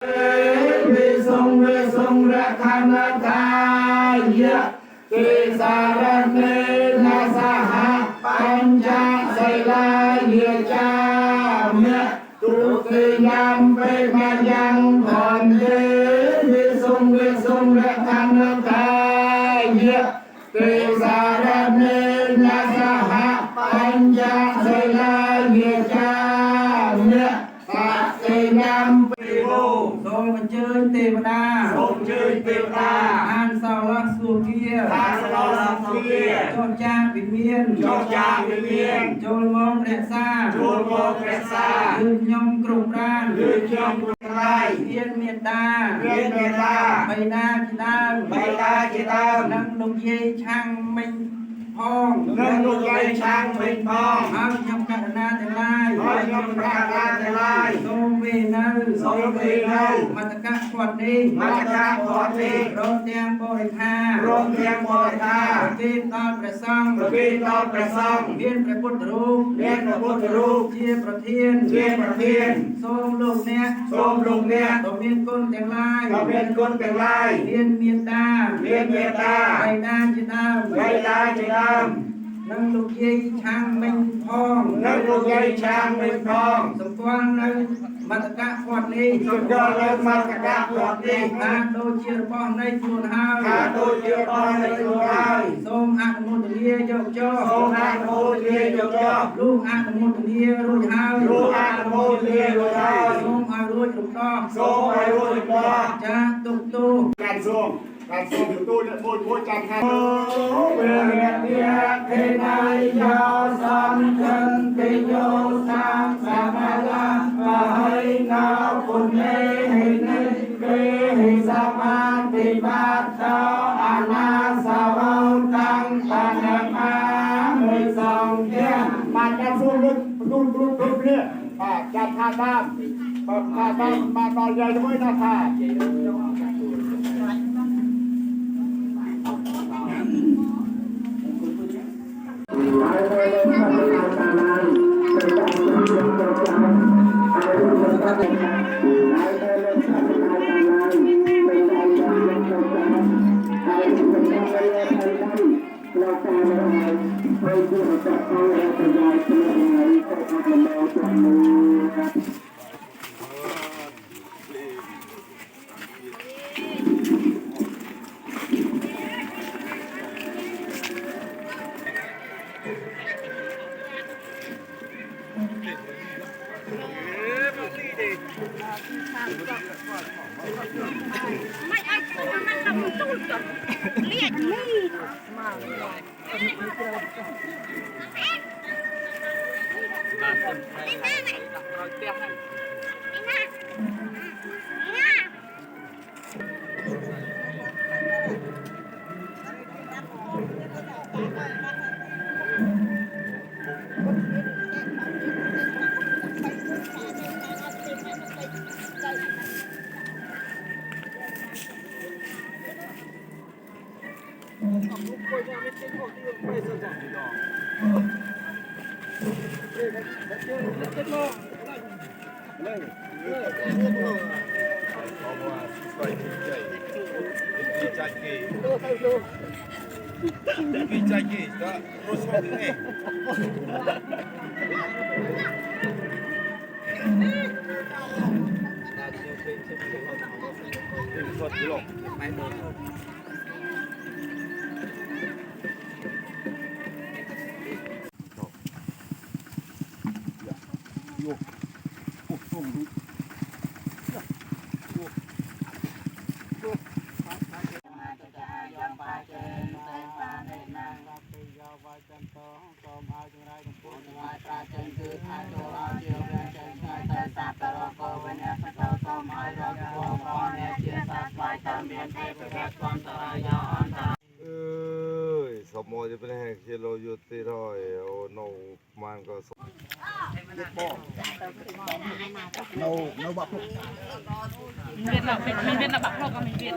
วิสุงวิสุงระคันทายะกิสารเนนะสหปัญจศิลาเยจามะตุติยามเปมายังผ่อนเดวิสุงวิสุงระคันทายะกิสารเนนะสหปัญจศิลาเยจามะตัดสิยามសូមអញ្ជើញទេវតាសូមអញ្ជើញទេវតាអានសោឡសុគាអានសោឡសុគាចូលចាស់វិមានចូលចាស់វិមានចូលមករក្សាចូលមករក្សាគឺខ្ញុំគ្រប់ប្រានគឺខ្ញុំគ្រប់ប្រានមានមេត្តាមានមេត្តាបិតាជាដើមបិតាជាដើមនិងលោកយាយឆាំងមិញផងនិងលោកយាយឆាំងមិញផងហើយខ្ញុំកណ្ណាទាំងឡាយហើយខ្ញុំកណ្ណាទាំងឡាយសូមវិនៅសូមវិនៅមតកៈគាត់នេះមតកៈគាត់នេះរំទាំងបរិខារំទាំងបរិខាប្រគេនដល់ព្រះសង្ឃប្រគេនដល់ព្រះសង្ឃមានព្រះពុទ្ធរូបមានព្រះពុទ្ធរូបជាប្រធានសូមលោកអ្នកសូមលោកអ្នកក៏មានគុណទាំងឡាយក៏មានគុណទាំងឡាយមានមេត្តាមានមេត្តាបិតាជាដើមបិតាជាដើមនឹងលោកយាយឆាំងមិញផងនឹងលោកយាយឆាំងមិញផងសម្គាល់នៅមតកៈគាត់នេះសម្គាល់នៅមតកៈគាត់នេះថាដូចជារបស់នៃខ្លួនហើយថាដូចជារបស់នៃខ្លួនហើយសូមអនុមោទនាយកចោសូមអនុមោទនាយកចោលោកអនុមោទនារួចហើយលោកអនុមោទនារួចហើយសូមឲ្យរួចរំដោះសូមឲ្យរួចរំដោះចាទុកទូការសូមการส่งอยู่ตู้เนี่ยพูดจำให้เวรเดียเทนายยาสัมกันติโยสังสามาลาให้นาปุณเนหิเนเกหิสมาติบัตตาอานาสาวังตังปานามาไม่ส่งเทียนมาการส่งรุ่นเนี่ยจัดท่าตามมาต่อใหญ่ด้วยนะท่าไม่ไอ้ตัวมันทำตู้ก่อนเรียกนี่มานี่สมมติเป็นแห่งกิโลยุติร้อยโอ้โนมันก็สมโนบักมีเวียนหรอมีเวียนหรอบักโลกก็มีเวียน